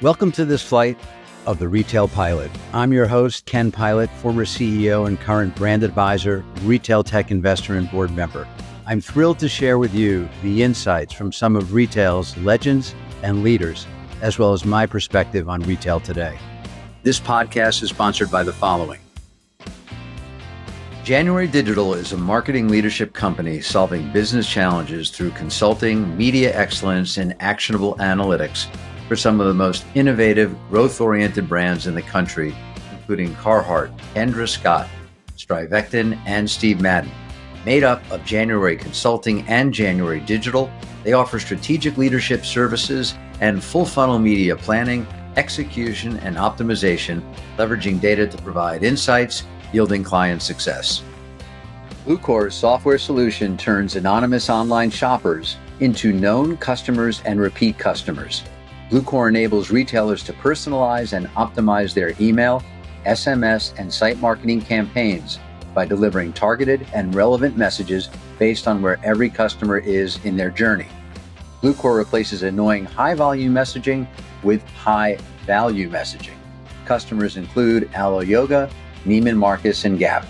Welcome to this flight of the Retail Pilot. I'm your host, Ken Pilot, former CEO and current brand advisor, retail tech investor and board member. I'm thrilled to share with you the insights from some of retail's legends and leaders, as well as my perspective on retail today. This podcast is sponsored by the following. January Digital is a marketing leadership company solving business challenges through consulting, media excellence, and actionable analytics for some of the most innovative, growth-oriented brands in the country, including Carhartt, Kendra Scott, Strivectin, and Steve Madden. Made up of January Consulting and January Digital, they offer strategic leadership services and full-funnel media planning, execution, and optimization, leveraging data to provide insights, yielding client success. Bluecore's software solution turns anonymous online shoppers into known customers and repeat customers. Bluecore enables retailers to personalize and optimize their email, SMS, and site marketing campaigns by delivering targeted and relevant messages based on where every customer is in their journey. Bluecore replaces annoying high-volume messaging with high-value messaging. Customers include Alo Yoga, Neiman Marcus, and Gap.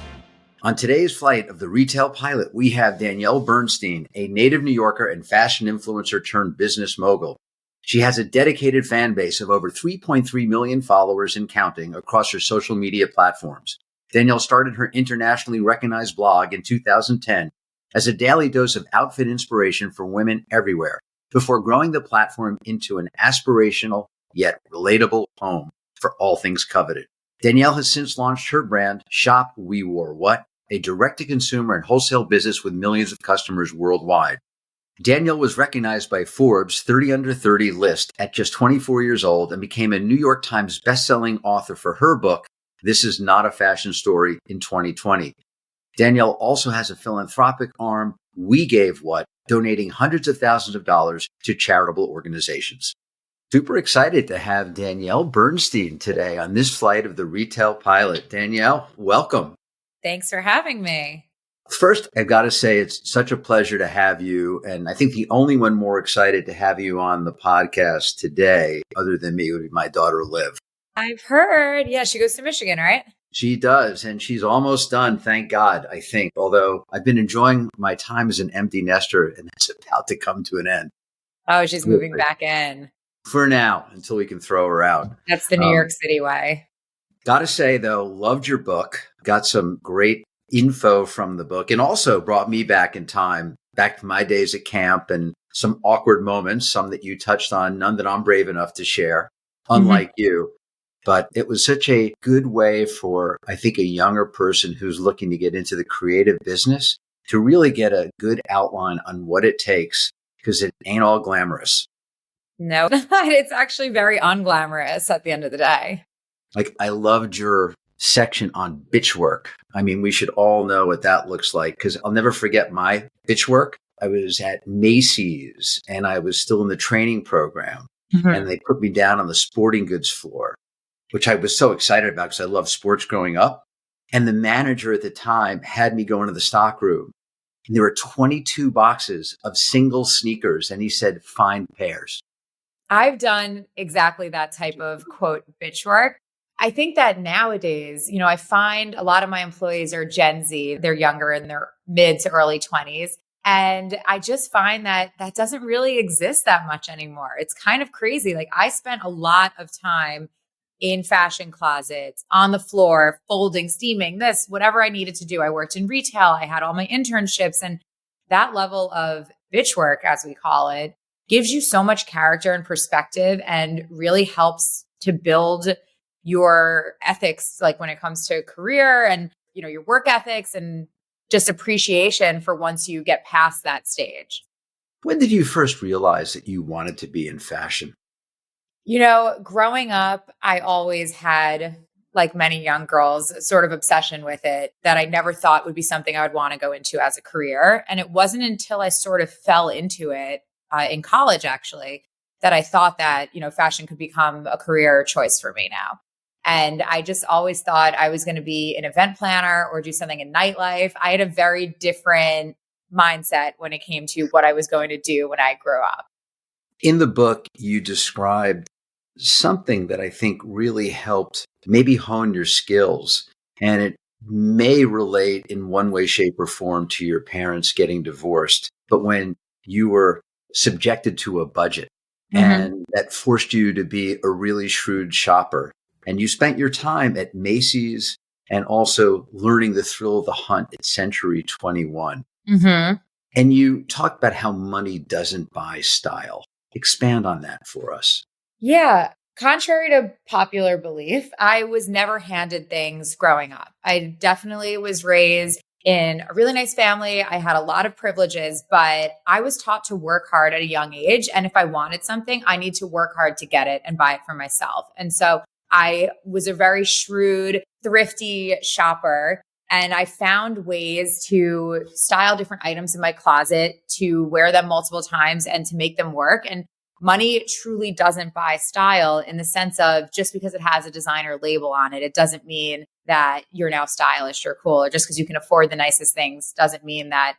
On today's flight of the Retail Pilot, we have Danielle Bernstein, a native New Yorker and fashion influencer turned business mogul. She has a dedicated fan base of over 3.3 million followers and counting across her social media platforms. Danielle started her internationally recognized blog in 2010 as a daily dose of outfit inspiration for women everywhere, before growing the platform into an aspirational yet relatable home for all things coveted. Danielle has since launched her brand, Shop We Wore What, a direct-to-consumer and wholesale business with millions of customers worldwide. Danielle was recognized by Forbes' 30 Under 30 list at just 24 years old and became a New York Times bestselling author for her book, This Is Not a Fashion Story, in 2020. Danielle also has a philanthropic arm, We Gave What, donating hundreds of thousands of dollars to charitable organizations. Super excited to have Danielle Bernstein today on this flight of the Retail Pilot. Danielle, welcome. Thanks for having me. First, I've got to say it's such a pleasure to have you. And I think the only one more excited to have you on the podcast today, other than me, would be my daughter, Liv. I've heard. Yeah, she goes to Michigan, right? She does. And she's almost done, thank God, I think. Although I've been enjoying my time as an empty nester, and it's about to come to an end. Oh, she's moving back in. For now, until we can throw her out. That's the New York City way. Got to say, though, loved your book. Got some great info from the book, and also brought me back in time, back to my days at camp, and some awkward moments, some that you touched on, none that I'm brave enough to share, unlike you. But it was such a good way for, I think, a younger person who's looking to get into the creative business to really get a good outline on what it takes, because it ain't all glamorous. No, it's actually very unglamorous at the end of the day. Like, I loved your section on bitch work. I mean, we should all know what that looks like, because I'll never forget my bitch work. I was at Macy's and I was still in the training program, and they put me down on the sporting goods floor, which I was so excited about because I loved sports growing up. And the manager at the time had me go into the stock room, and there were 22 boxes of single sneakers. And he said, find pairs. I've done exactly that type of quote bitch work. I think that nowadays, I find a lot of my employees are Gen Z. They're younger in their mid to early 20s. And I just find that that doesn't really exist that much anymore. It's kind of crazy. Like, I spent a lot of time in fashion closets, on the floor, folding, steaming, this, whatever I needed to do. I worked in retail. I had all my internships, and that level of bitch work, as we call it, gives you so much character and perspective and really helps to build your ethics, like when it comes to career and, your work ethics and just appreciation for once you get past that stage. When did you first realize that you wanted to be in fashion? Growing up, I always had, like many young girls, sort of obsession with it that I never thought would be something I would want to go into as a career. And it wasn't until I sort of fell into it in college, actually, that I thought that, fashion could become a career choice for me now. And I just always thought I was going to be an event planner or do something in nightlife. I had a very different mindset when it came to what I was going to do when I grew up. In the book, you described something that I think really helped maybe hone your skills. And it may relate in one way, shape, or form to your parents getting divorced. But when you were subjected to a budget Hmm. and that forced you to be a really shrewd shopper, and you spent your time at Macy's and also learning the thrill of the hunt at Century 21. Hmm. And you talked about how money doesn't buy style. Expand on that for us. Yeah. Contrary to popular belief, I was never handed things growing up. I definitely was raised in a really nice family. I had a lot of privileges, but I was taught to work hard at a young age. And if I wanted something, I need to work hard to get it and buy it for myself. And so I was a very shrewd, thrifty shopper. And I found ways to style different items in my closet, to wear them multiple times and to make them work. And money truly doesn't buy style in the sense of just because it has a designer label on it, it doesn't mean that you're now stylish or cool. Or just because you can afford the nicest things doesn't mean that,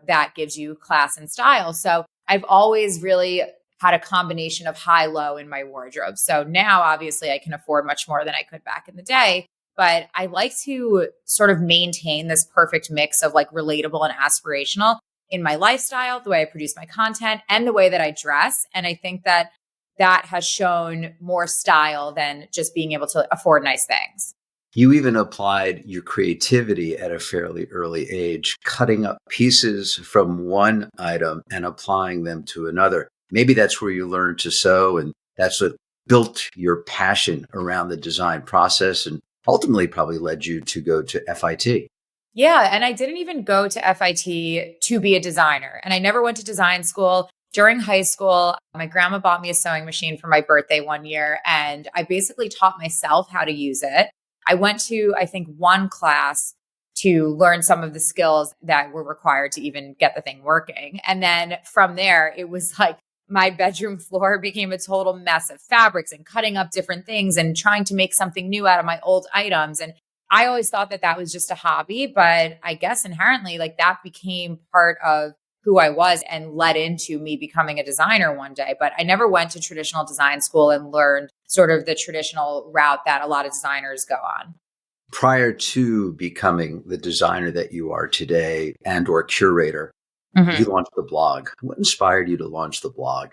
that gives you class and style. So I've always really had a combination of high low in my wardrobe. So now obviously I can afford much more than I could back in the day. But I like to sort of maintain this perfect mix of like relatable and aspirational in my lifestyle, the way I produce my content, and the way that I dress. And I think that that has shown more style than just being able to afford nice things. You even applied your creativity at a fairly early age, cutting up pieces from one item and applying them to another. Maybe that's where you learned to sew, and that's what built your passion around the design process and ultimately probably led you to go to FIT. Yeah. And I didn't even go to FIT to be a designer. And I never went to design school. During high school, my grandma bought me a sewing machine for my birthday one year, and I basically taught myself how to use it. I went to, I think, one class to learn some of the skills that were required to even get the thing working. And then from there, it was like my bedroom floor became a total mess of fabrics and cutting up different things and trying to make something new out of my old items. And I always thought that that was just a hobby, but I guess inherently, like that became part of who I was and led into me becoming a designer one day. But I never went to traditional design school and learned sort of the traditional route that a lot of designers go on. Prior to becoming the designer that you are today and or curator, you Mhm. launched the blog. What inspired you to launch the blog?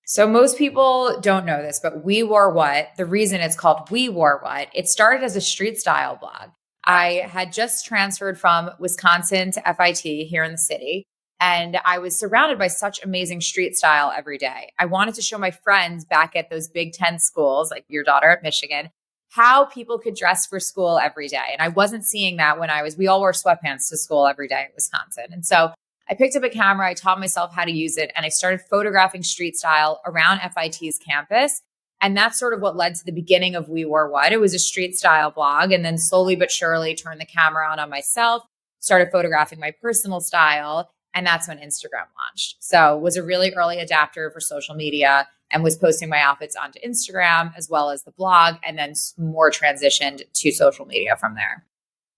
So most people don't know this, but We Wore What, the reason it's called We Wore What, it started as a street style blog. I had just transferred from Wisconsin to FIT here in the city, and I was surrounded by such amazing street style every day. I wanted to show my friends back at those Big Ten schools, like your daughter at Michigan, how people could dress for school every day. And I wasn't seeing that we all wore sweatpants to school every day in Wisconsin. And so I picked up a camera, I taught myself how to use it, and I started photographing street style around FIT's campus. And that's sort of what led to the beginning of We Wore What. It was a street style blog, and then slowly but surely turned the camera on myself, started photographing my personal style, and that's when Instagram launched. So was a really early adapter for social media and was posting my outfits onto Instagram as well as the blog, and then more transitioned to social media from there.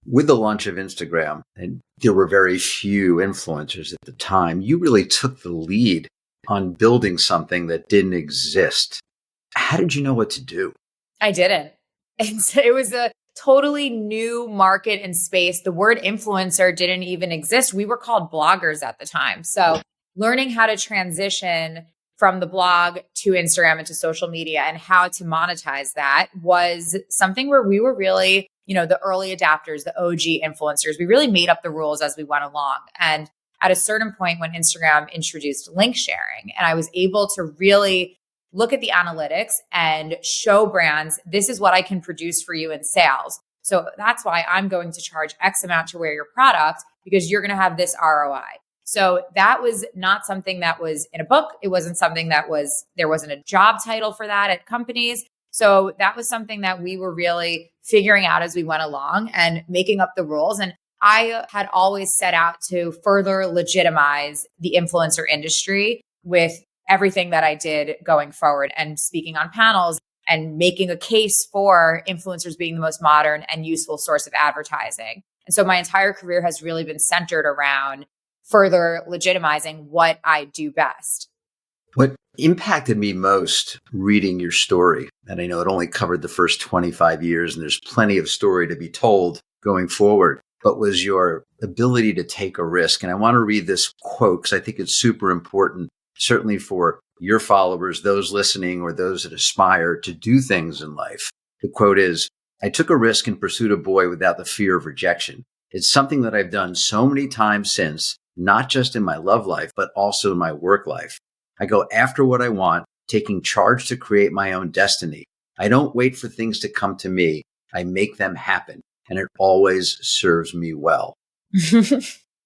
With the launch of Instagram, and there were very few influencers at the time, you really took the lead on building something that didn't exist. How did you know what to do? I didn't. It was a totally new market and space. The word influencer didn't even exist. We were called bloggers at the time. So learning how to transition from the blog to Instagram and to social media and how to monetize that was something where we were really, the early adapters, the OG influencers. We really made up the rules as we went along. And at a certain point when Instagram introduced link sharing, and I was able to really look at the analytics and show brands, this is what I can produce for you in sales. So that's why I'm going to charge X amount to wear your product because you're going to have this ROI. So that was not something that was in a book. It wasn't something there wasn't a job title for that at companies. So that was something that we were really figuring out as we went along and making up the rules. And I had always set out to further legitimize the influencer industry with everything that I did going forward and speaking on panels and making a case for influencers being the most modern and useful source of advertising. And so my entire career has really been centered around further legitimizing what I do best. What impacted me most reading your story, and I know it only covered the first 25 years and there's plenty of story to be told going forward, but was your ability to take a risk. And I want to read this quote because I think it's super important, certainly for your followers, those listening, or those that aspire to do things in life. The quote is, "I took a risk in pursuit of a boy without the fear of rejection. It's something that I've done so many times since, not just in my love life, but also in my work life. I go after what I want, taking charge to create my own destiny. I don't wait for things to come to me. I make them happen, and it always serves me well."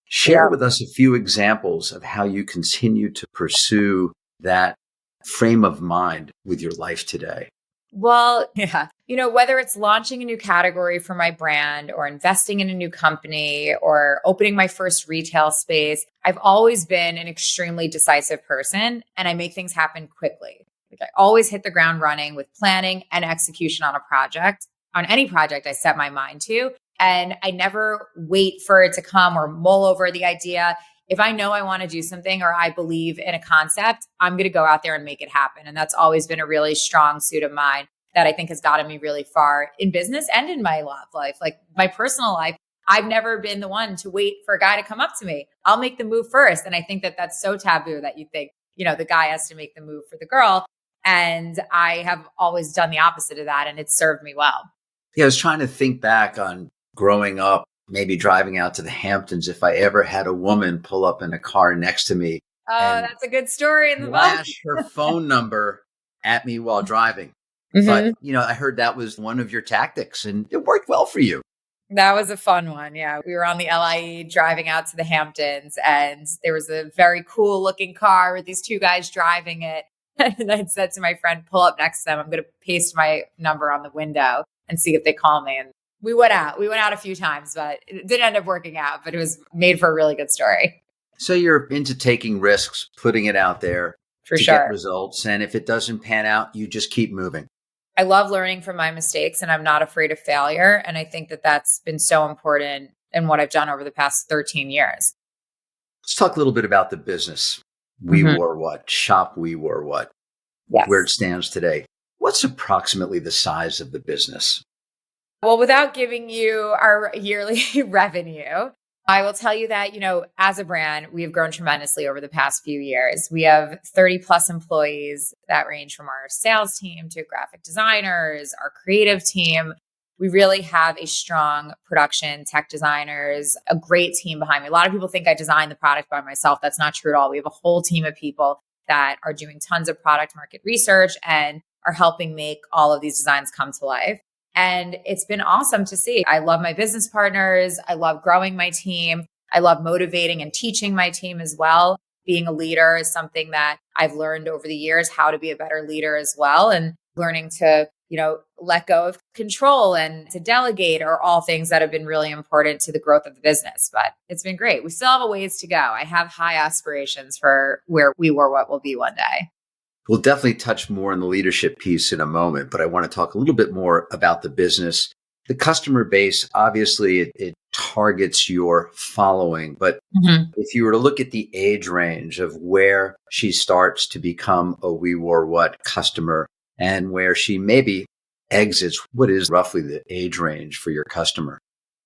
Share Yeah. with us a few examples of how you continue to pursue that frame of mind with your life today. Well, yeah. Whether it's launching a new category for my brand or investing in a new company or opening my first retail space, I've always been an extremely decisive person and I make things happen quickly. Like I always hit the ground running with planning and execution on a project. On any project I set my mind to, and I never wait for it to come or mull over the idea. If I know I want to do something or I believe in a concept, I'm going to go out there and make it happen. And that's always been a really strong suit of mine that I think has gotten me really far in business and in my love life. Like my personal life, I've never been the one to wait for a guy to come up to me. I'll make the move first. And I think that that's so taboo that you think, the guy has to make the move for the girl. And I have always done the opposite of that. And it's served me well. Yeah, I was trying to think back on growing up, maybe driving out to the Hamptons, if I ever had a woman pull up in a car next to me Oh, and that's a good story in the book. flash her phone number at me while driving. But, I heard that was one of your tactics and it worked well for you. That was a fun one. Yeah. We were on the LIE driving out to the Hamptons and there was a very cool looking car with these two guys driving it. And I said to my friend, pull up next to them. I'm going to paste my number on the window and see if they call me. And we went out. We went out a few times, but it didn't end up working out, but it was made for a really good story. So you're into taking risks, putting it out there For to sure. get results. And if it doesn't pan out, you just keep moving. I love learning from my mistakes and I'm not afraid of failure. And I think that that's been so important in what I've done over the past 13 years. Let's talk a little bit about the business. We Wore What? Shop We Wore What? Yes. Where it stands today. What's approximately the size of the business? Well, without giving you our yearly revenue, I will tell you that, as a brand, we have grown tremendously over the past few years. We have 30 plus employees that range from our sales team to graphic designers, our creative team. We really have a strong production, tech designers, a great team behind me. A lot of people think I design the product by myself. That's not true at all. We have a whole team of people that are doing tons of product market research and are helping make all of these designs come to life. And it's been awesome to see. I love my business partners. I love growing my team. I love motivating and teaching my team as well. Being a leader is something that I've learned over the years, how to be a better leader as well. And learning to, let go of control and to delegate are all things that have been really important to the growth of the business. But it's been great. We still have a ways to go. I have high aspirations for where We Were What will be one day. We'll definitely touch more on the leadership piece in a moment, but I want to talk a little bit more about the business. The customer base, obviously, it targets your following. But if you were to look at the age range of where she starts to become a We Wore What customer and where she maybe exits, what is roughly the age range for your customer?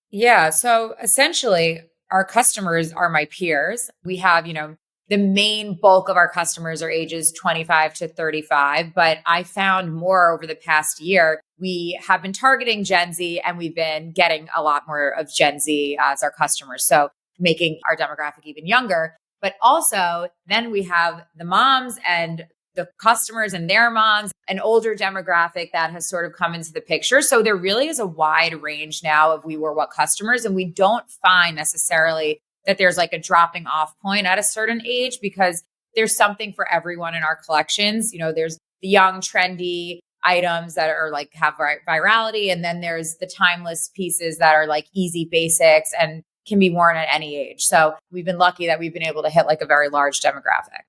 Yeah. So essentially, our customers are my peers. We have, the main bulk of our customers are ages 25 to 35, but I found more over the past year. We have been targeting Gen Z and we've been getting a lot more of Gen Z as our customers. So making our demographic even younger, but also then we have the moms and the customers and their moms, an older demographic that has sort of come into the picture. So there really is a wide range now of We Were What customers. And we don't find necessarily that there's like a dropping off point at a certain age because there's something for everyone in our collections. There's the young, trendy items that are like have virality. And then there's the timeless pieces that are like easy basics and can be worn at any age. So we've been lucky that we've been able to hit like a very large demographic.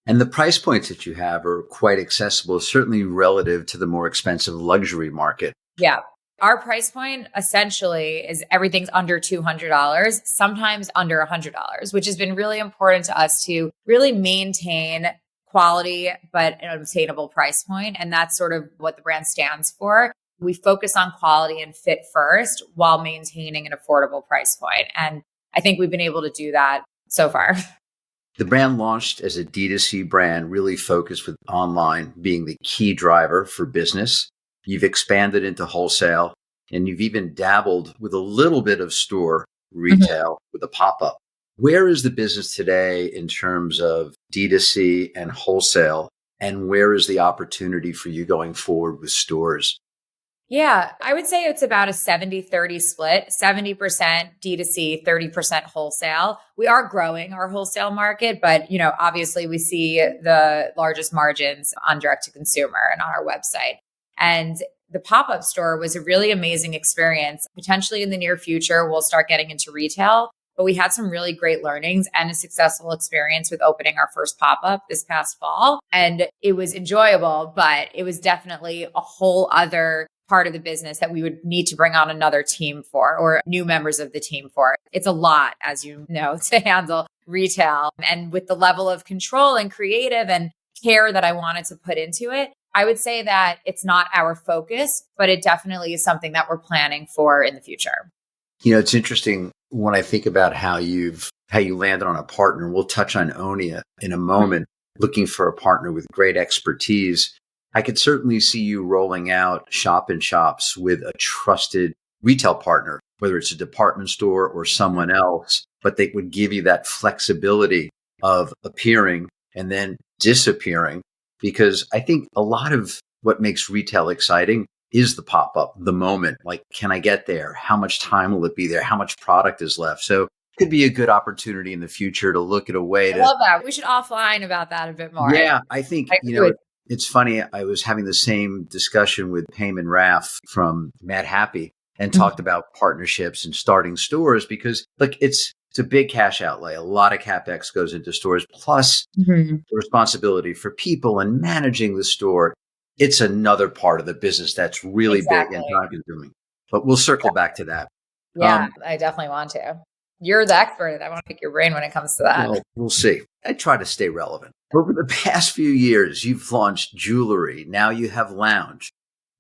And the price points that you have are quite accessible, certainly relative to the more expensive luxury market. Yeah. Our price point essentially is everything's under $200, sometimes under $100, which has been really important to us to really maintain quality, but an obtainable price point. And that's sort of what the brand stands for. We focus on quality and fit first while maintaining an affordable price point. And I think we've been able to do that so far. The brand launched as a D2C brand, really focused with online being the key driver for business. You've expanded into wholesale, and you've even dabbled with a little bit of store retail with a pop-up. Where is the business today in terms of D2C and wholesale? And where is the opportunity for you going forward with stores? Yeah, I would say it's about a 70-30 split, 70% D2C, 30% wholesale. We are growing our wholesale market, but obviously we see the largest margins on direct to consumer and on our website. And the pop-up store was a really amazing experience. Potentially in the near future, we'll start getting into retail, but we had some really great learnings and a successful experience with opening our first pop-up this past fall. And it was enjoyable, but it was definitely a whole other part of the business that we would need to bring on another team for, or new members of the team for. It's a lot, as you know, to handle retail. And with the level of control and creative and care that I wanted to put into it, I would say that it's not our focus, but it definitely is something that we're planning for in the future. It's interesting when I think about how you landed on a partner. We'll touch on Onia in a moment, looking for a partner with great expertise. I could certainly see you rolling out shop-in-shops with a trusted retail partner, whether it's a department store or someone else, but they would give you that flexibility of appearing and then disappearing. Because I think a lot of what makes retail exciting is the pop-up, the moment. Like, can I get there? How much time will it be there? How much product is left? So it could be a good opportunity in the future to look at a way I love that. We should offline about that a bit more. Yeah, I think, it's funny. I was having the same discussion with Payman Raff from Mad Happy and talked about partnerships and starting stores because, look, it's a big cash outlay. A lot of CapEx goes into stores, plus the responsibility for people and managing the store. It's another part of the business that's really big and time consuming. But we'll circle back to that. Yeah, I definitely want to. You're the expert. I want to pick your brain when it comes to that. Well, we'll see. I try to stay relevant. Over the past few years, you've launched jewelry. Now you have lounge.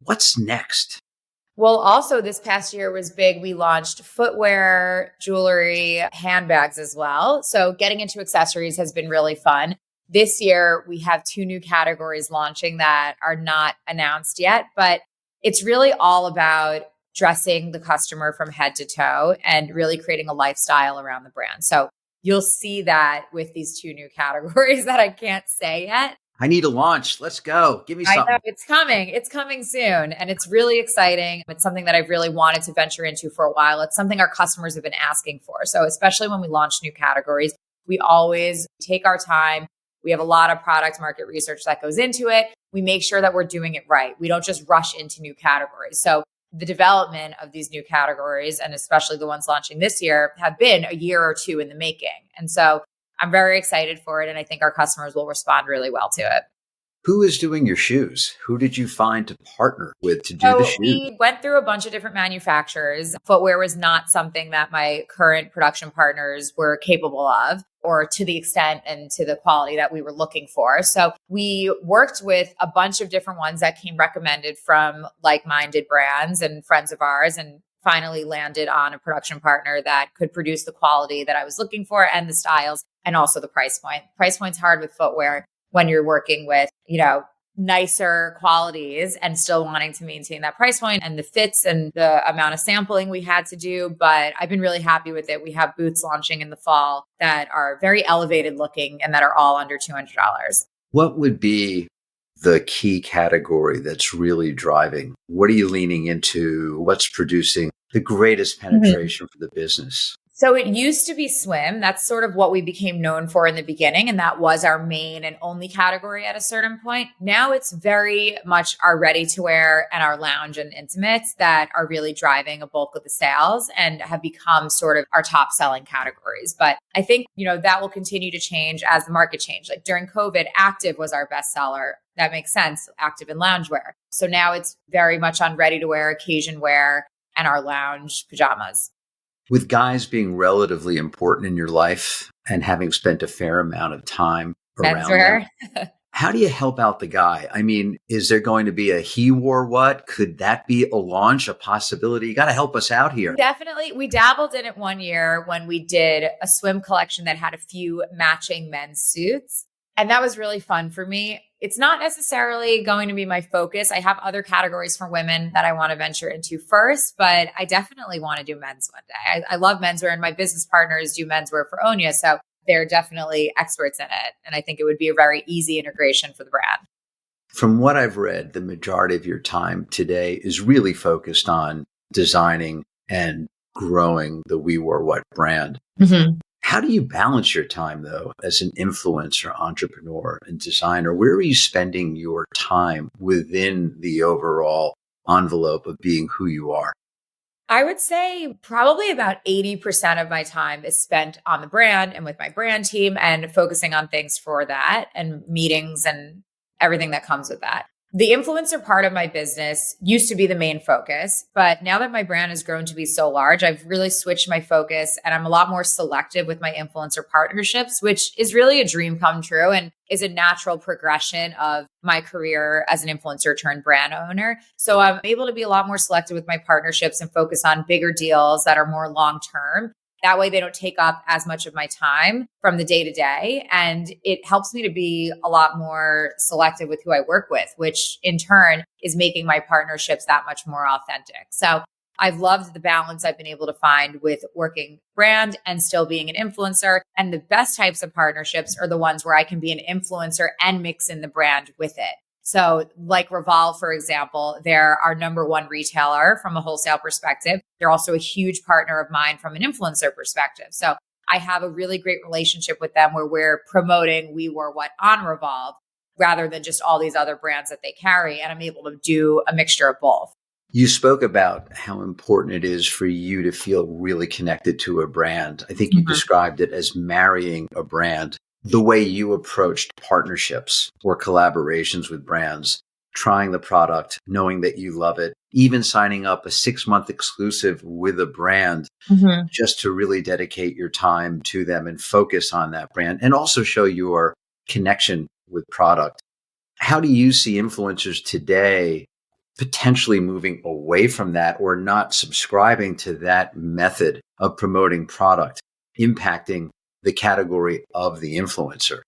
What's next? Well, also this past year was big. We launched footwear, jewelry, handbags as well. So getting into accessories has been really fun. This year, we have 2 new categories launching that are not announced yet, but it's really all about dressing the customer from head to toe and really creating a lifestyle around the brand. So you'll see that with these 2 new categories that I can't say yet. I need a launch. Let's go. Give me something. I know, it's coming. It's coming soon. And it's really exciting. It's something that I've really wanted to venture into for a while. It's something our customers have been asking for. So especially when we launch new categories, we always take our time. We have a lot of product market research that goes into it. We make sure that we're doing it right. We don't just rush into new categories. So the development of these new categories, and especially the ones launching this year, have been a year or 2 in the making. And so I'm very excited for it. And I think our customers will respond really well to it. Who is doing your shoes? Who did you find to partner with to do the shoes? We went through a bunch of different manufacturers. Footwear was not something that my current production partners were capable of, or to the extent and to the quality that we were looking for. So we worked with a bunch of different ones that came recommended from like-minded brands and friends of ours, and finally landed on a production partner that could produce the quality that I was looking for and the styles and also the price point. Price point's hard with footwear when you're working with, nicer qualities and still wanting to maintain that price point and the fits and the amount of sampling we had to do. But I've been really happy with it. We have boots launching in the fall that are very elevated looking and that are all under $200. What would be the key category that's really driving? What are you leaning into? What's producing the greatest penetration for the business? So it used to be swim. That's sort of what we became known for in the beginning. And that was our main and only category at a certain point. Now it's very much our ready to wear and our lounge and intimates that are really driving a bulk of the sales and have become sort of our top selling categories. But I think, that will continue to change as the market changed. Like during COVID, active was our best seller. That makes sense. Active and loungewear. So now it's very much on ready to wear, occasion wear, and our lounge pajamas. With guys being relatively important in your life and having spent a fair amount of time around them, How do you help out the guy? I mean, is there going to be a he wore what? Could that be a launch, a possibility? You got to help us out here. Definitely. We dabbled in it one year when we did a swim collection that had a few matching men's suits. And that was really fun for me. It's not necessarily going to be my focus. I have other categories for women that I want to venture into first, but I definitely want to do men's one day. I love menswear, and my business partners do menswear for Onya. So they're definitely experts in it. And I think it would be a very easy integration for the brand. From what I've read, the majority of your time today is really focused on designing and growing the We Wore What brand. Mm-hmm. How do you balance your time, though, as an influencer, entrepreneur, and designer? Where are you spending your time within the overall envelope of being who you are? I would say probably about 80% of my time is spent on the brand and with my brand team and focusing on things for that and meetings and everything that comes with that. The influencer part of my business used to be the main focus, but now that my brand has grown to be so large, I've really switched my focus and I'm a lot more selective with my influencer partnerships, which is really a dream come true and is a natural progression of my career as an influencer turned brand owner. So I'm able to be a lot more selective with my partnerships and focus on bigger deals that are more long term. That way they don't take up as much of my time from the day to day. And it helps me to be a lot more selective with who I work with, which in turn is making my partnerships that much more authentic. So I've loved the balance I've been able to find with working brand and still being an influencer. And the best types of partnerships are the ones where I can be an influencer and mix in the brand with it. So like Revolve, for example, they're our number one retailer from a wholesale perspective. They're also a huge partner of mine from an influencer perspective. So I have a really great relationship with them where we're promoting We Wore What on Revolve rather than just all these other brands that they carry. And I'm able to do a mixture of both. You spoke about how important it is for you to feel really connected to a brand. I think you described it as marrying a brand. The way you approached partnerships or collaborations with brands, trying the product, knowing that you love it, even signing up a 6-month exclusive with a brand just to really dedicate your time to them and focus on that brand and also show your connection with product. How do you see influencers today potentially moving away from that or not subscribing to that method of promoting product, impacting the category of the influencer?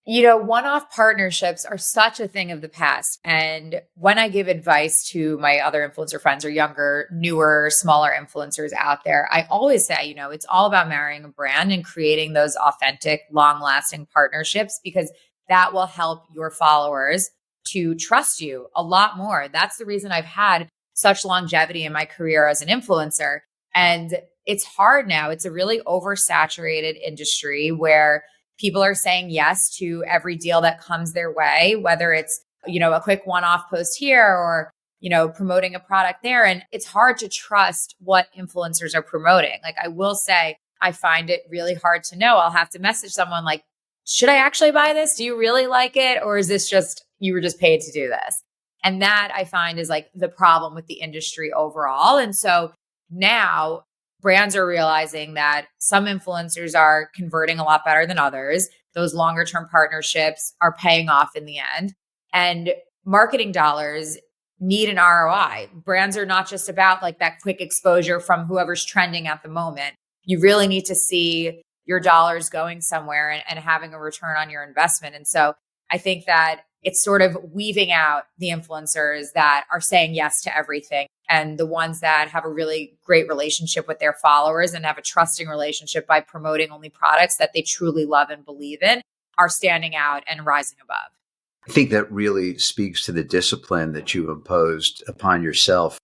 You know, one-off partnerships are such a thing of the past. And when I give advice to my other influencer friends or younger, newer, smaller influencers out there, I always say, it's all about marrying a brand and creating those authentic, long-lasting partnerships because that will help your followers to trust you a lot more. That's the reason I've had such longevity in my career as an influencer. And it's hard now. It's a really oversaturated industry where people are saying yes to every deal that comes their way, whether it's, a quick one-off post here or, promoting a product there. And it's hard to trust what influencers are promoting. Like I will say, I find it really hard to know. I'll have to message someone like, should I actually buy this? Do you really like it? Or is this just, you were just paid to do this? And that I find is like the problem with the industry overall. And so now brands are realizing that some influencers are converting a lot better than others. Those longer term partnerships are paying off in the end. And marketing dollars need an ROI. Brands are not just about like that quick exposure from whoever's trending at the moment. You really need to see your dollars going somewhere and having a return on your investment. And so I think that it's sort of weaving out the influencers that are saying yes to everything and the ones that have a really great relationship with their followers and have a trusting relationship by promoting only products that they truly love and believe in are standing out and rising above. I think that really speaks to the discipline that you imposed upon yourself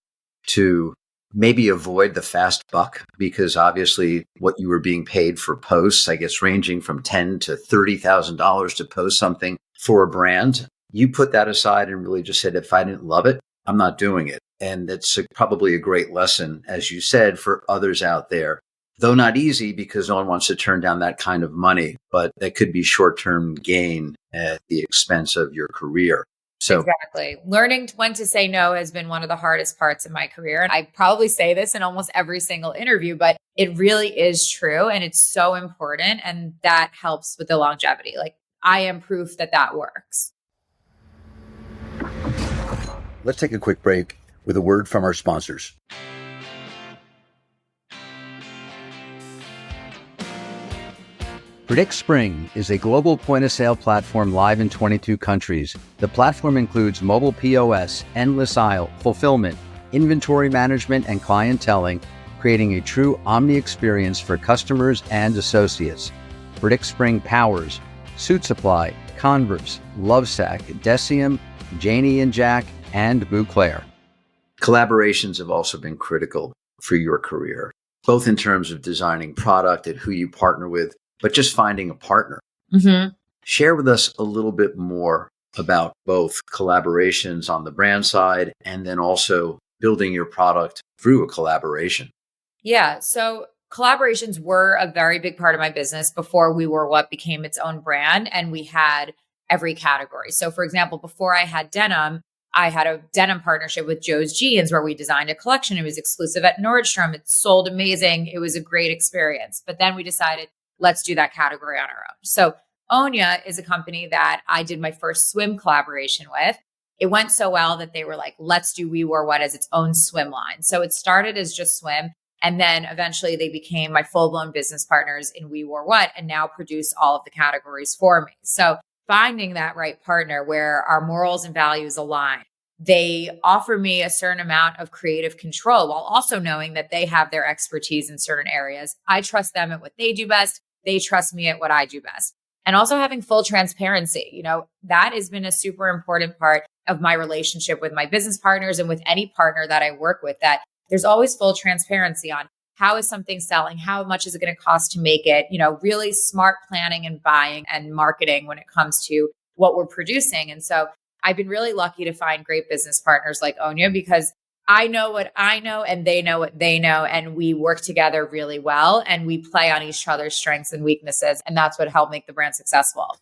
to maybe avoid the fast buck, because obviously what you were being paid for posts, I guess ranging from $10,000 to $30,000 to post something for a brand, you put that aside and really just said, if I didn't love it, I'm not doing it. And that's probably a great lesson, as you said, for others out there, though not easy because no one wants to turn down that kind of money, but that could be short-term gain at the expense of your career. So exactly. Learning when to say no has been one of the hardest parts of my career. And I probably say this in almost every single interview, but it really is true. And it's so important. And that helps with the longevity. Like I am proof that that works. Let's take a quick break with a word from our sponsors. Predict Spring is a global point-of-sale platform live in 22 countries. The platform includes mobile POS, endless aisle, fulfillment, inventory management, and clienteling, creating a true omni experience for customers and associates. Predict Spring powers Suit Supply, Converse, Lovesac, Decium, Janie and Jack, and Bouclair. Collaborations have also been critical for your career, both in terms of designing product and who you partner with, but just finding a partner. Mm-hmm. Share with us a little bit more about both collaborations on the brand side and then also building your product through a collaboration. Yeah. So collaborations were a very big part of my business before we were what became its own brand. And we had every category. So for example, before I had denim, I had a denim partnership with Joe's Jeans where we designed a collection. It was exclusive at Nordstrom. It sold amazing. It was a great experience. But then we decided, let's do that category on our own. So Onya is a company that I did my first swim collaboration with. It went so well that they were like, let's do We Wore What as its own swim line. So it started as just swim. And then eventually they became my full-blown business partners in We Wore What and now produce all of the categories for me. So finding that right partner where our morals and values align, they offer me a certain amount of creative control while also knowing that they have their expertise in certain areas. I trust them at what they do best. They trust me at what I do best. And also having full transparency, that has been a super important part of my relationship with my business partners and with any partner that I work with, that there's always full transparency on how is something selling, how much is it going to cost to make it, really smart planning and buying and marketing when it comes to what we're producing. And so I've been really lucky to find great business partners like Onya because I know what I know and they know what they know. And we work together really well and we play on each other's strengths and weaknesses. And that's what helped make the brand successful.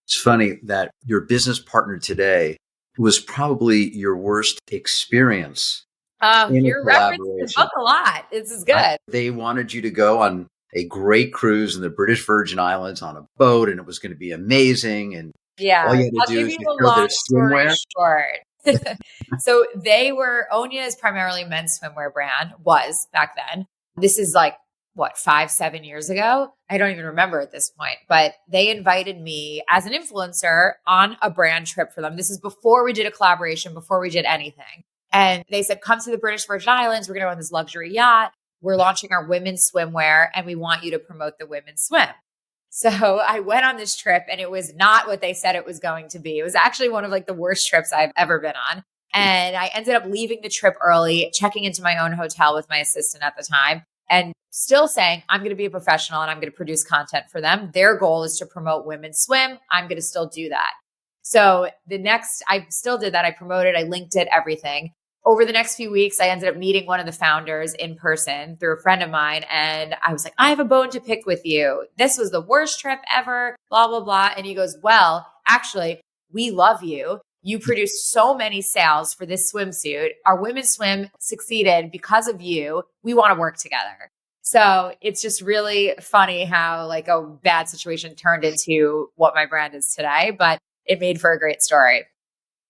It's funny that your business partner today was probably your worst experience. You're referencing the book a lot. This is good. They wanted you to go on a great cruise in the British Virgin Islands on a boat and it was going to be amazing. And all you had to do is throw their swimwear. Short. So Onya is primarily men's swimwear brand, was back then. This is 5-7 years ago? I don't even remember at this point, but they invited me as an influencer on a brand trip for them. This is before we did a collaboration, before we did anything. And they said, come to the British Virgin Islands. We're going to go on this luxury yacht. We're launching our women's swimwear and we want you to promote the women's swim. So I went on this trip and it was not what they said it was going to be. It was actually one of the worst trips I've ever been on. And I ended up leaving the trip early, checking into my own hotel with my assistant at the time and still saying, I'm going to be a professional and I'm going to produce content for them. Their goal is to promote women's swim. I'm going to still do that. So I still did that. I promoted, I linked it, everything. Over the next few weeks, I ended up meeting one of the founders in person through a friend of mine. And I was like, I have a bone to pick with you. This was the worst trip ever, blah, blah, blah. And he goes, well, actually, we love you. You produced so many sales for this swimsuit. Our women's swim succeeded because of you. We want to work together. So it's just really funny how a bad situation turned into what my brand is today, but it made for a great story.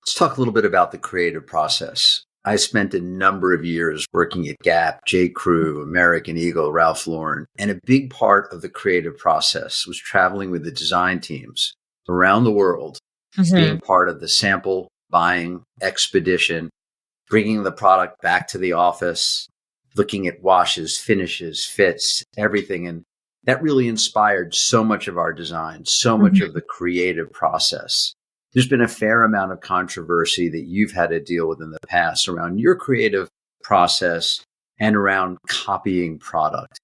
Let's talk a little bit about the creative process. I spent a number of years working at Gap, J. Crew, American Eagle, Ralph Lauren, and a big part of the creative process was traveling with the design teams around the world, being part of the sample buying expedition, bringing the product back to the office, looking at washes, finishes, fits, everything. And that really inspired so much of our design, so much of the creative process. There's been a fair amount of controversy that you've had to deal with in the past around your creative process and around copying product.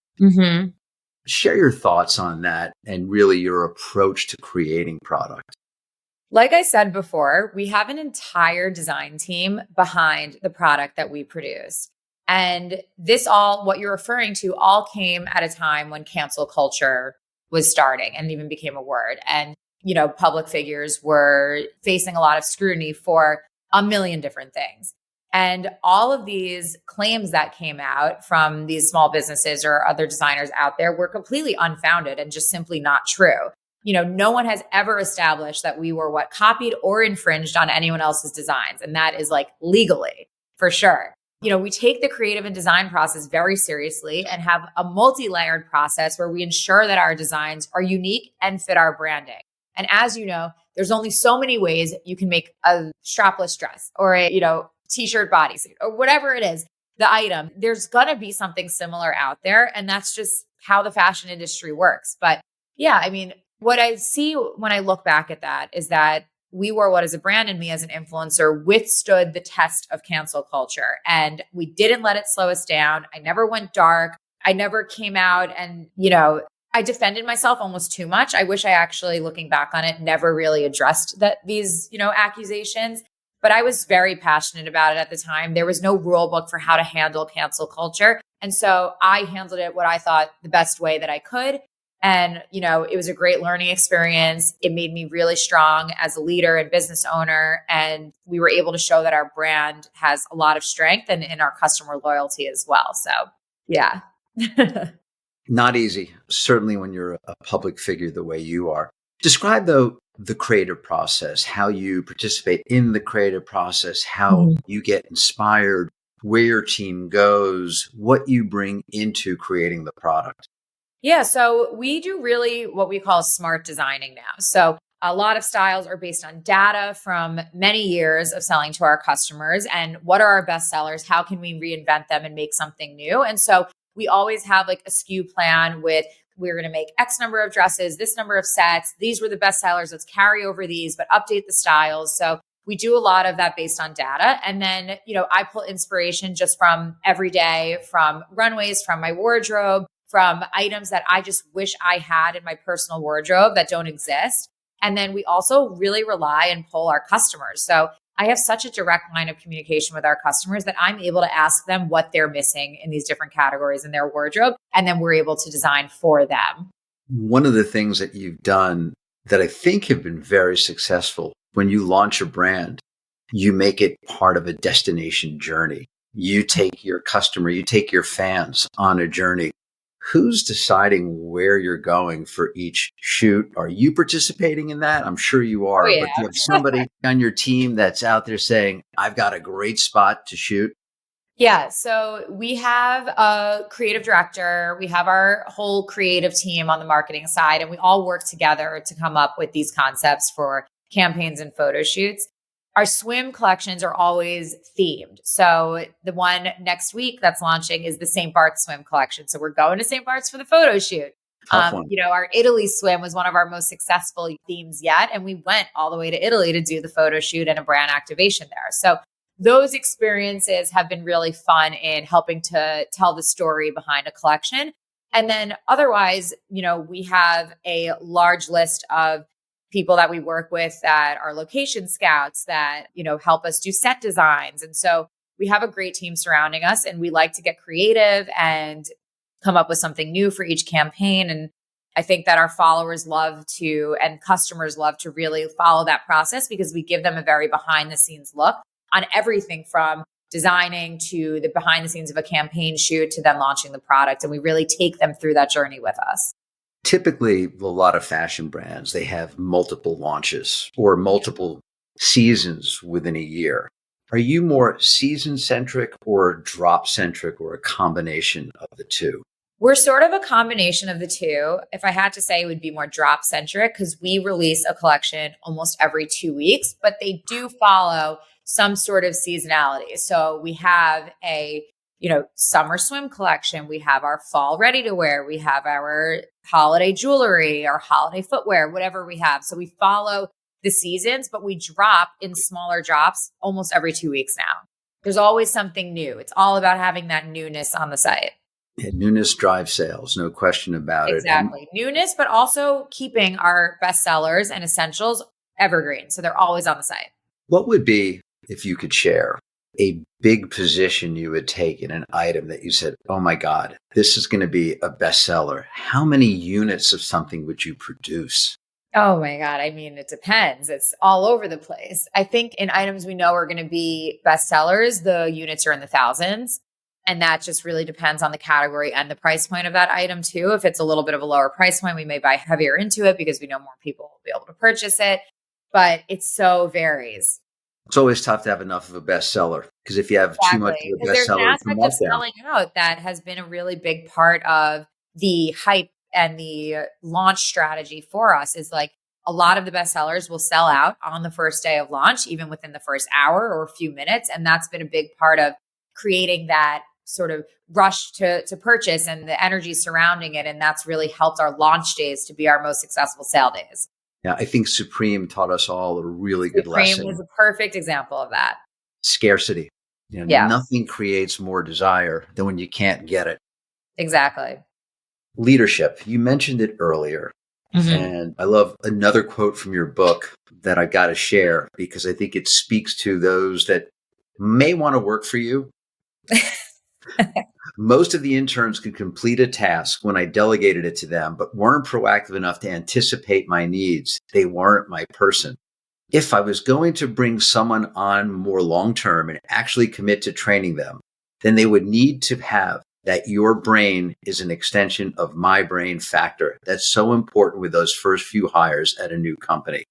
Share your thoughts on that and really your approach to creating product. Like I said before, we have an entire design team behind the product that we produce. And what you're referring to all came at a time when cancel culture was starting and even became a word. And public figures were facing a lot of scrutiny for a million different things. And all of these claims that came out from these small businesses or other designers out there were completely unfounded and just simply not true. no one has ever established that we were copied or infringed on anyone else's designs. And that is like legally for sure. We take the creative and design process very seriously and have a multi-layered process where we ensure that our designs are unique and fit our branding. And as you know, there's only so many ways you can make a strapless dress or a, t-shirt bodysuit or whatever it is, the item. There's going to be something similar out there. And that's just how the fashion industry works. But yeah, I mean, what I see when I look back at that is that We Wore What as a brand and me as an influencer withstood the test of cancel culture. And we didn't let it slow us down. I never went dark. I never came out and, I defended myself almost too much. I wish I actually, looking back on it, never really addressed these accusations. But I was very passionate about it at the time. There was no rule book for how to handle cancel culture. And so I handled it what I thought the best way that I could. And, it was a great learning experience. It made me really strong as a leader and business owner. And we were able to show that our brand has a lot of strength and in our customer loyalty as well. So, yeah. Not easy, certainly when you're a public figure the way you are. Describe, though, the creative process, how you participate in the creative process, how you get inspired, where your team goes, what you bring into creating the product. Yeah, so we do really what we call smart designing now. So a lot of styles are based on data from many years of selling to our customers and what are our best sellers? How can we reinvent them and make something new? And so we always have like a SKU plan with we're going to make X number of dresses, this number of sets. These were the best sellers. Let's carry over these, but update the styles. So we do a lot of that based on data. And then, I pull inspiration just from every day, from runways, from my wardrobe, from items that I just wish I had in my personal wardrobe that don't exist. And then we also really rely and pull our customers. So I have such a direct line of communication with our customers that I'm able to ask them what they're missing in these different categories in their wardrobe. And then we're able to design for them. One of the things that you've done that I think have been very successful, when you launch a brand, you make it part of a destination journey. You take your customer, you take your fans on a journey. Who's deciding where you're going for each shoot? Are you participating in that? I'm sure you are. Oh, yeah. But do you have somebody on your team that's out there saying, I've got a great spot to shoot? Yeah. So we have a creative director. We have our whole creative team on the marketing side, and we all work together to come up with these concepts for campaigns and photo shoots. Our swim collections are always themed. So the one next week that's launching is the St. Bart's swim collection. So we're going to St. Bart's for the photo shoot. Our Italy swim was one of our most successful themes yet. And we went all the way to Italy to do the photo shoot and a brand activation there. So those experiences have been really fun in helping to tell the story behind a collection. And then otherwise, we have a large list of people that we work with that are location scouts that, help us do set designs. And so we have a great team surrounding us, and we like to get creative and come up with something new for each campaign. And I think that our followers love to, and customers love to really follow that process because we give them a very behind the scenes look on everything from designing to the behind the scenes of a campaign shoot to then launching the product. And we really take them through that journey with us. Typically, a lot of fashion brands, they have multiple launches or multiple seasons within a year. Are you more season-centric or drop-centric or a combination of the two? We're sort of a combination of the two. If I had to say, it would be more drop-centric because we release a collection almost every 2 weeks, but they do follow some sort of seasonality. So we have a summer swim collection. We have our fall ready to wear. We have our holiday jewelry, our holiday footwear, whatever we have. So we follow the seasons, but we drop in smaller drops almost every 2 weeks now. There's always something new. It's all about having that newness on the site. Yeah, newness drives sales, no question about it. Exactly. Newness, but also keeping our best sellers and essentials evergreen. So they're always on the site. What would be, if you could share, a big position you would take in an item that you said, oh my God, this is going to be a bestseller? How many units of something would you produce? Oh my God. I mean, it depends. It's all over the place. I think in items we know are going to be bestsellers, the units are in the thousands. And that just really depends on the category and the price point of that item too. If it's a little bit of a lower price point, we may buy heavier into it because we know more people will be able to purchase it. But it so varies. It's always tough to have enough of a bestseller because if you have too much Exactly. of a Because there's an bestseller, it's a aspect of meltdown. selling out that has been a really big part of the hype and the launch strategy for us is like a lot of the best sellers will sell out on the first day of launch, even within the first hour or a few minutes. And that's been a big part of creating that sort of rush to purchase and the energy surrounding it. And that's really helped our launch days to be our most successful sale days. Yeah, I think Supreme taught us all a really good Supreme lesson. was a perfect example of that. Scarcity. Yeah, Nothing creates more desire than when you can't get it. exactly. Leadership. You mentioned it earlier. And I love another quote from your book that I got to share because I think it speaks to those that may want to work for you. Most of the interns could complete a task when I delegated it to them, but weren't proactive enough to anticipate my needs. They weren't my person. If I was going to bring someone on more long-term and actually commit to training them, then they would need to have that your brain is an extension of my brain factor. That's so important with those first few hires at a new company.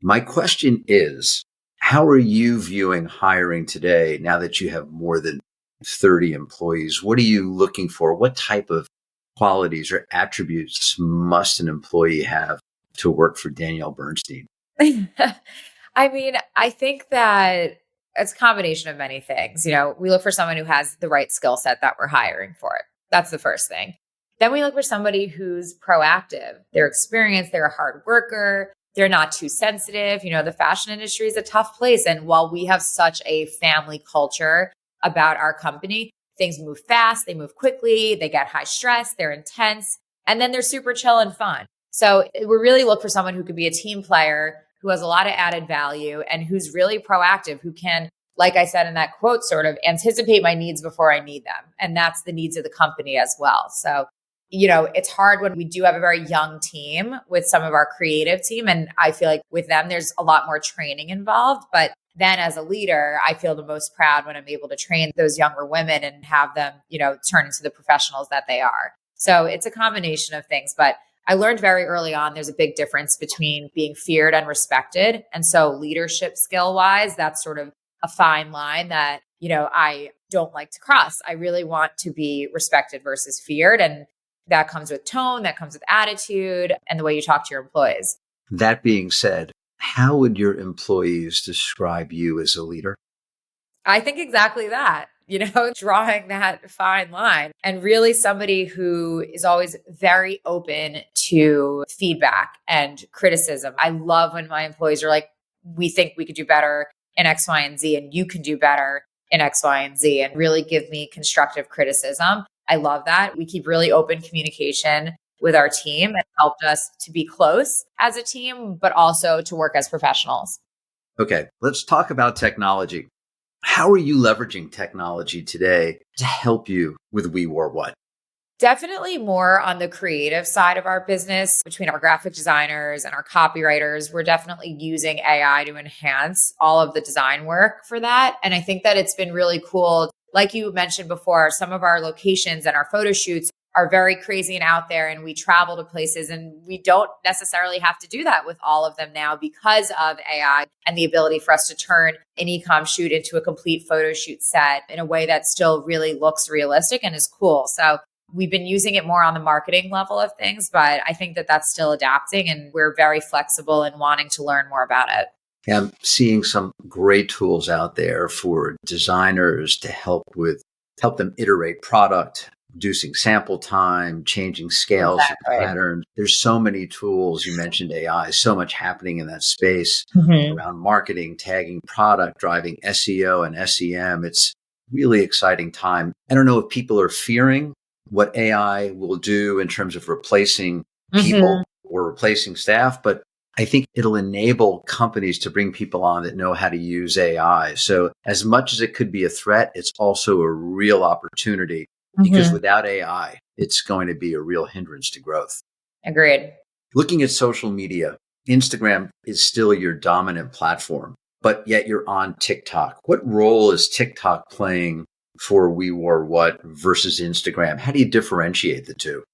My question is, how are you viewing hiring today now that you have more than 30 employees? What are you looking for? What type of qualities or attributes must an employee have to work for Danielle Bernstein? I mean, I think that it's a combination of many things. We look for someone who has the right skill set that we're hiring for it. That's the first thing. Then we look for somebody who's proactive. They're experienced, they're a hard worker, they're not too sensitive. The fashion industry is a tough place. And while we have such a family culture about our company, things move fast, they move quickly, they get high stress, they're intense, and then they're super chill and fun. So we really look for someone who could be a team player, who has a lot of added value and who's really proactive, who can, like I said in that quote, sort of anticipate my needs before I need them. And that's the needs of the company as well. So, it's hard when we do have a very young team with some of our creative team. And I feel like with them, there's a lot more training involved. But then as a leader, I feel the most proud when I'm able to train those younger women and have them, turn into the professionals that they are. So it's a combination of things. But I learned very early on, there's a big difference between being feared and respected. And so leadership skill wise, that's sort of a fine line that, I don't like to cross. I really want to be respected versus feared. And that comes with tone, that comes with attitude, and the way you talk to your employees. That being said, how would your employees describe you as a leader? I think exactly that, drawing that fine line and really somebody who is always very open to feedback and criticism. I love when my employees are like, we think we could do better in X, Y, and Z, and you can do better in X, Y, and Z, and really give me constructive criticism. I love that. We keep really open communication with our team. It helped us to be close as a team, but also to work as professionals. Okay, let's talk about technology. How are you leveraging technology today to help you with We Wore What? Definitely more on the creative side of our business between our graphic designers and our copywriters. We're definitely using AI to enhance all of the design work for that. And I think that it's been really cool. Like you mentioned before, some of our locations and our photo shoots are very crazy and out there, and we travel to places, and we don't necessarily have to do that with all of them now because of AI and the ability for us to turn an e-com shoot into a complete photo shoot set in a way that still really looks realistic and is cool. So we've been using it more on the marketing level of things, but I think that that's still adapting, and we're very flexible in wanting to learn more about it. Yeah, I'm seeing some great tools out there for designers to help them iterate product, reducing sample time, changing scales, Exactly. patterns. There's so many tools. You mentioned AI, so much happening in that space around marketing, tagging product, driving SEO and SEM. It's really exciting time. I don't know if people are fearing what AI will do in terms of replacing people or replacing staff, but I think it'll enable companies to bring people on that know how to use AI. So as much as it could be a threat, it's also a real opportunity because without AI, it's going to be a real hindrance to growth. Agreed. Looking at social media, Instagram is still your dominant platform, but yet you're on TikTok. What role is TikTok playing for We Wore What versus Instagram? How do you differentiate the two?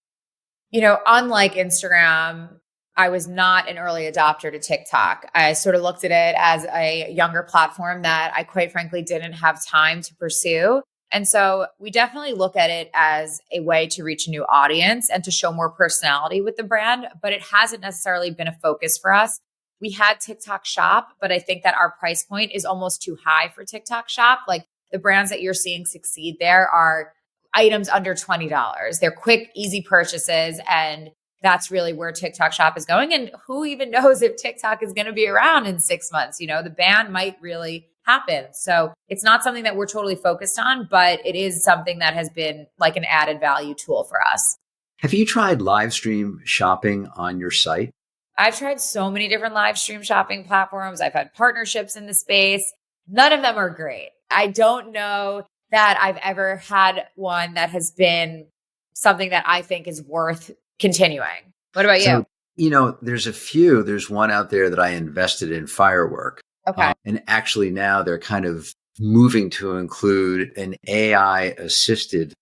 Unlike Instagram, I was not an early adopter to TikTok. I sort of looked at it as a younger platform that I quite frankly didn't have time to pursue. And so we definitely look at it as a way to reach a new audience and to show more personality with the brand, but it hasn't necessarily been a focus for us. We had TikTok Shop, but I think that our price point is almost too high for TikTok Shop. Like the brands that you're seeing succeed there are items under $20. They're quick, easy purchases. And that's really where TikTok Shop is going. And who even knows if TikTok is going to be around in 6 months? The ban might really happen. So it's not something that we're totally focused on, but it is something that has been like an added value tool for us. Have you tried live stream shopping on your site? I've tried so many different live stream shopping platforms. I've had partnerships in the space. None of them are great. I don't know that I've ever had one that has been something that I think is worth continuing. What about you? There's a few. There's one out there that I invested in, Firework. Okay. And actually now they're kind of moving to include an AI assisted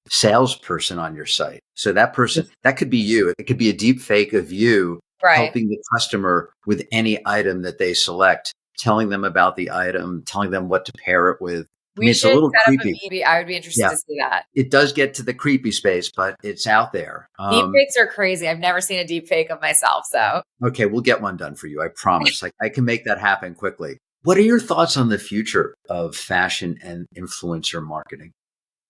salesperson on your site. So that person, that could be you. It could be a deep fake of you helping the customer with any item that they select, telling them about the item, telling them what to pair it with. It's a little creepy. I would be interested to see that. It does get to the creepy space, but it's out there. Deepfakes are crazy. I've never seen a deepfake of myself. So okay, we'll get one done for you. I promise. I can make that happen quickly. What are your thoughts on the future of fashion and influencer marketing?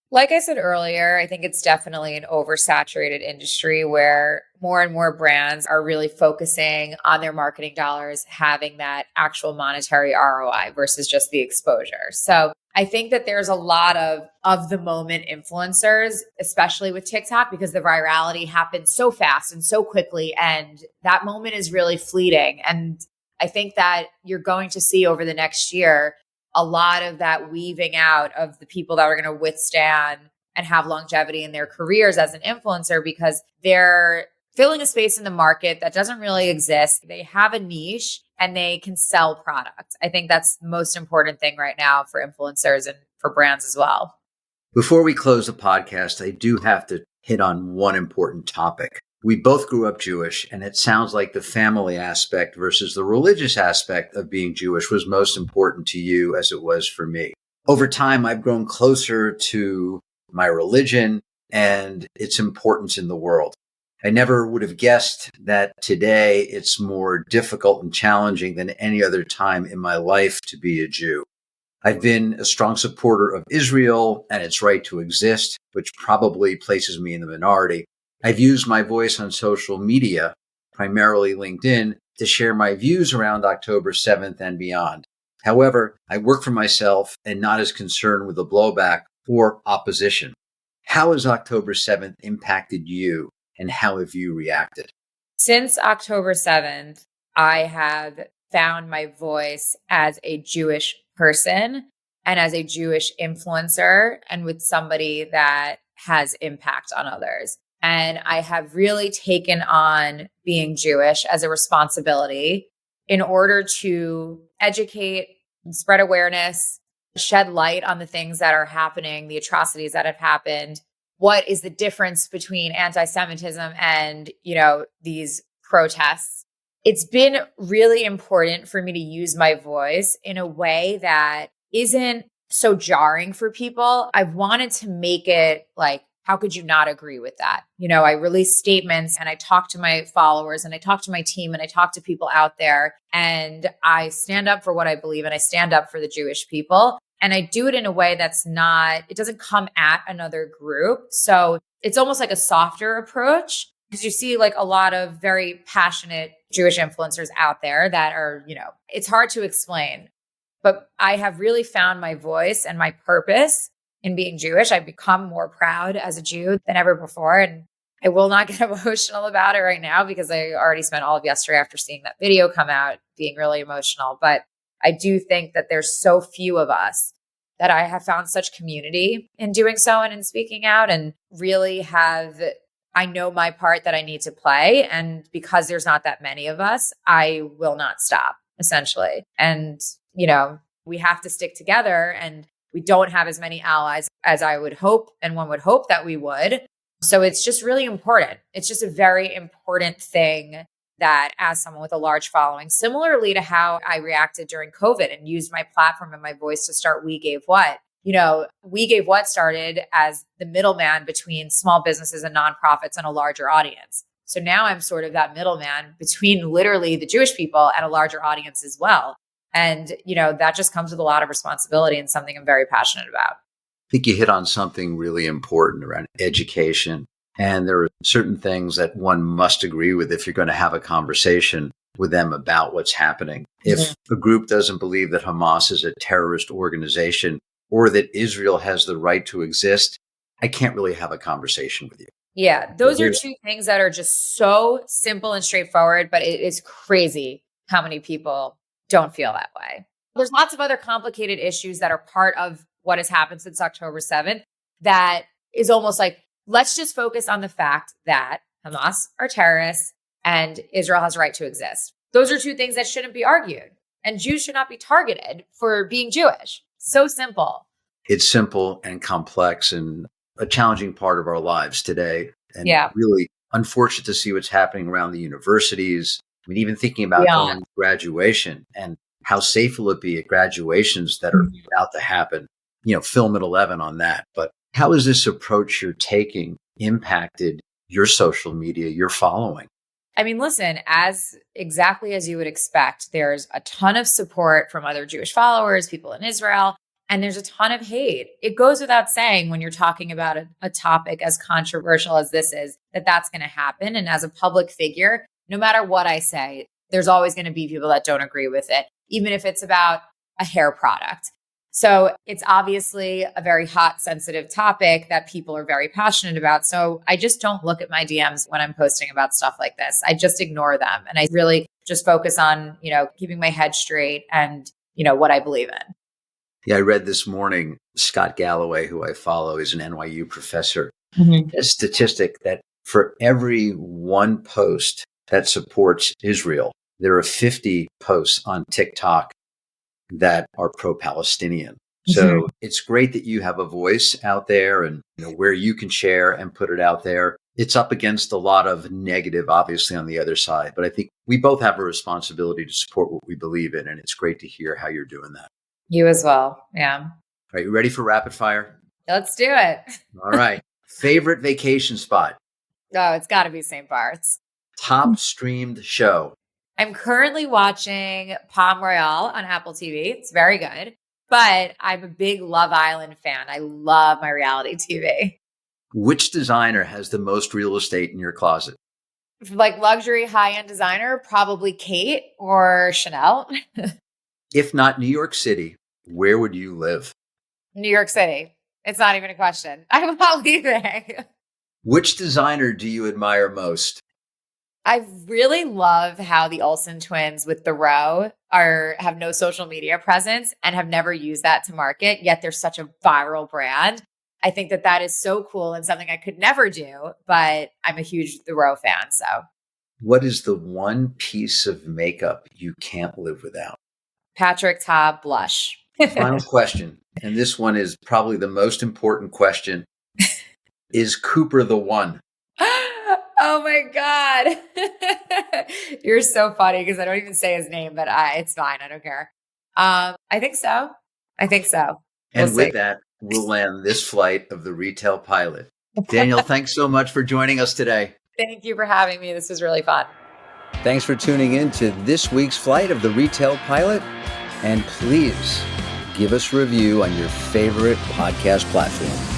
Like I said earlier, I think it's definitely an oversaturated industry where more and more brands are really focusing on their marketing dollars, having that actual monetary ROI versus just the exposure. So I think that there's a lot of the moment influencers, especially with TikTok, because the virality happens so fast and so quickly. And that moment is really fleeting. And I think that you're going to see over the next year a lot of that weaving out of the people that are going to withstand and have longevity in their careers as an influencer because they're filling a space in the market that doesn't really exist. They have a niche and they can sell products. I think that's the most important thing right now for influencers and for brands as well. Before we close the podcast, I do have to hit on one important topic. We both grew up Jewish, and it sounds like the family aspect versus the religious aspect of being Jewish was most important to you as it was for me. Over time, I've grown closer to my religion and its importance in the world. I never would have guessed that today it's more difficult and challenging than any other time in my life to be a Jew. I've been a strong supporter of Israel and its right to exist, which probably places me in the minority. I've used my voice on social media, primarily LinkedIn, to share my views around October 7th and beyond. However, I work for myself and not as concerned with the blowback or opposition. How has October 7th impacted you and how have you reacted? Since October 7th, I have found my voice as a Jewish person and as a Jewish influencer and with somebody that has impact on others. And I have really taken on being Jewish as a responsibility in order to educate, spread awareness, shed light on the things that are happening, the atrocities that have happened. What is the difference between anti-Semitism and, these protests? It's been really important for me to use my voice in a way that isn't so jarring for people. I've wanted to make it like, how could you not agree with that? I release statements and I talk to my followers and I talk to my team and I talk to people out there and I stand up for what I believe and I stand up for the Jewish people. And I do it in a way it doesn't come at another group. So it's almost like a softer approach because you see like a lot of very passionate Jewish influencers out there that are, it's hard to explain. But I have really found my voice and my purpose in being Jewish. I've become more proud as a Jew than ever before. And I will not get emotional about it right now because I already spent all of yesterday after seeing that video come out being really emotional. But I do think that there's so few of us that I have found such community in doing so and in speaking out and really I know my part that I need to play. And because there's not that many of us, I will not stop, essentially. And, we have to stick together and We don't have as many allies as I would hope, and one would hope that we would. So it's just really important. It's just a very important thing that, as someone with a large following, similarly to how I reacted during COVID and used my platform and my voice to start We Gave What. We Gave What started as the middleman between small businesses and nonprofits and a larger audience. So now I'm sort of that middleman between literally the Jewish people and a larger audience as well. And, that just comes with a lot of responsibility and something I'm very passionate about. I think you hit on something really important around education. And there are certain things that one must agree with if you're going to have a conversation with them about what's happening. If a group doesn't believe that Hamas is a terrorist organization or that Israel has the right to exist, I can't really have a conversation with you. Yeah, those are two things that are just so simple and straightforward, but it is crazy how many people don't feel that way. There's lots of other complicated issues that are part of what has happened since October 7th that is almost like, let's just focus on the fact that Hamas are terrorists and Israel has a right to exist. Those are two things that shouldn't be argued. And Jews should not be targeted for being Jewish. So simple. It's simple and complex and a challenging part of our lives today. And really unfortunate to see what's happening around the universities. I mean, even thinking about going to graduation and how safe will it be at graduations that are about to happen, film at 11 on that. But how has this approach you're taking impacted your social media, your following? I mean, listen, exactly as you would expect, there's a ton of support from other Jewish followers, people in Israel, and there's a ton of hate. It goes without saying when you're talking about a topic as controversial as this is, that's going to happen. And as a public figure, no matter what I say, there's always going to be people that don't agree with it, even if it's about a hair product. So it's obviously a very hot, sensitive topic that people are very passionate about. So I just don't look at my DMs when I'm posting about stuff like this. I just ignore them. And I really just focus on, keeping my head straight and, what I believe in. Yeah, I read this morning, Scott Galloway, who I follow, is an NYU professor, a statistic that for every one post that supports Israel, there are 50 posts on TikTok that are pro-Palestinian. So it's great that you have a voice out there and where you can share and put it out there. It's up against a lot of negative, obviously, on the other side. But I think we both have a responsibility to support what we believe in. And it's great to hear how you're doing that. You as well. Yeah. All right. You ready for rapid fire? Let's do it. All right. Favorite vacation spot? Oh, it's got to be St. Bart's. Top streamed show? I'm currently watching Palm Royale on Apple TV. It's very good. But I'm a big Love Island fan. I love my reality TV. Which designer has the most real estate in your closet? Like luxury high-end designer, probably Kate or Chanel. If not New York City, where would you live? New York City. It's not even a question. I'm not leaving. Which designer do you admire most? I really love how the Olsen twins with the row have no social media presence and have never used that to market, yet they're such a viral brand. I think that is so cool and something I could never do, but I'm a huge The Row fan. So, what is the one piece of makeup you can't live without? Patrick Ta blush. Final question, and this one is probably the most important question. Is Cooper the one? Oh my God. You're so funny because I don't even say his name, but it's fine. I don't care. I think so. And with that, we'll land this flight of the Retail Pilot. Danielle, thanks so much for joining us today. Thank you for having me. This was really fun. Thanks for tuning in to this week's flight of the Retail Pilot. And please give us a review on your favorite podcast platform.